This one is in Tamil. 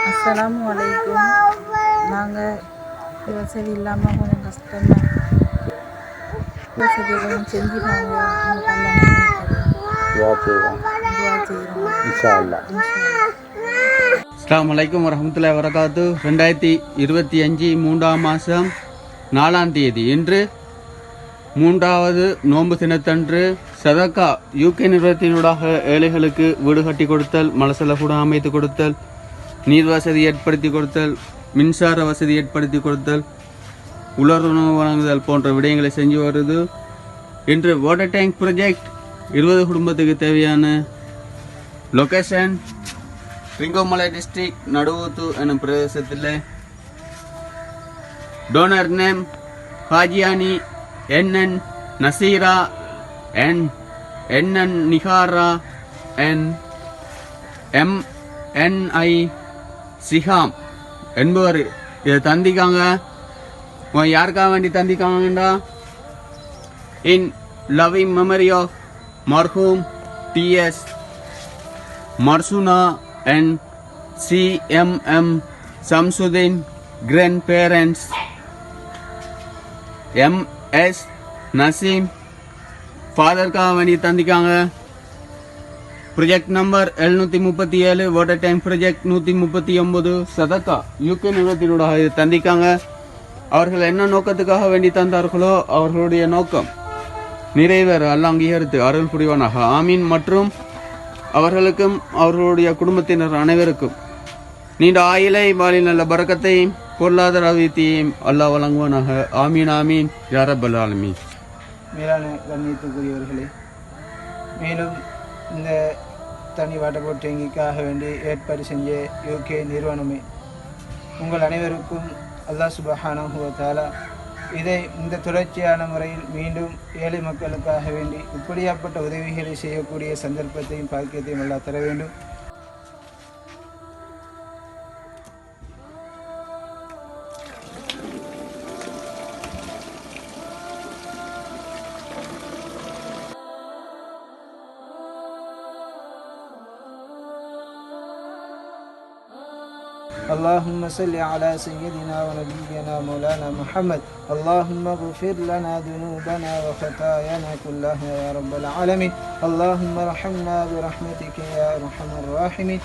அஸ்ஸலாமு அலைக்கும். நாங்கள் வசதி இல்லாமல் கொஞ்சம் கஷ்டமாக வசதி கொஞ்சம் செஞ்சு நாங்கள் அஸ்ஸலாமு அலைக்கும் வரஹ்மத்துல்லாஹி வரகாத்து. 2025 3ஆம் மாதம் 4ஆம் தேதி இன்று 3வது நோன்பு தினத்தன்று சதக்கா யூகே நிறுவனத்தினூடாக ஏழைகளுக்கு வீடு கட்டி கொடுத்தல், மலசல கூட அமைத்து கொடுத்தல், நீர் வசதி ஏற்படுத்தி கொடுத்தல், மின்சார வசதி ஏற்படுத்தி கொடுத்தல், உலர்வுணவு வழங்குதல் போன்ற விடயங்களை செஞ்சு வருது. இன்று வாட்டர் டேங்க் ப்ராஜெக்ட் 20 குடும்பத்துக்கு தேவையான லொகேஷன் ரிங்கோமலை டிஸ்ட்ரிக்ட் நடுவூத்து எனும் பிரதேசத்தில். Donor name Hajiyani NN Nazeera NN Nikara MNI Siham என்பவர் இதை தந்திக்காங்க. யாருக்காக வேண்டி தந்திக்காங்கடா? இன் லவ்விங் மெமரி ஆஃப் மர்ஹூம் TS Marsuna and CMM Samsudeen grand parents MS Naseem ஃபாதருக்காக வேண்டி தந்திக்காங்க. Project number 737 water tank project 139 சதக்கா யூகே நிறுவனத்தினோட தந்திக்காங்க. அவர்கள் என்ன நோக்கத்துக்காக வேண்டி தந்தார்களோ அவர்களுடைய நோக்கம் நிறைவேற அல்லாஹ் அங்கீகரித்து அருள் புரிவானாக, ஆமீன். மற்றும் அவர்களுக்கும் அவர்களுடைய குடும்பத்தினர் அனைவருக்கும் நீண்ட ஆயிலை வாலில் நல்ல பரக்கத்தையும் பொருளாதார அபிவிருத்தியையும் அல்லாஹ் வழங்குவானாக, ஆமீன் ஆமீன் யா ரப்பல் ஆலமீன். மேலான கண்ணியத்துக்குரியவர்களே, மேலும் இந்த தனி வாட்டர் போட் டேங்கிக்காக வேண்டி ஏற்பாடு செஞ்ச யூகே நிறுவனமே உங்கள் அனைவருக்கும் அல்லாஹ் சுப்ஹானஹு வ தஆலா இந்த தொடர்ச்சியான முறையில் மீண்டும் ஏழை மக்களுக்காக வேண்டி இப்படியாப்பட்ட உதவிகளை செய்யக்கூடிய சந்தர்ப்பத்தையும் பாக்கியத்தையும் அல்லாஹ் தர வேண்டும். اللهم صل على سيدنا ونبينا مولانا محمد. اللهم اغفر لنا ذنوبنا وخطايانا كلها يا رب العالمين. اللهم ارحمنا برحمتك يا ارحم الراحمين.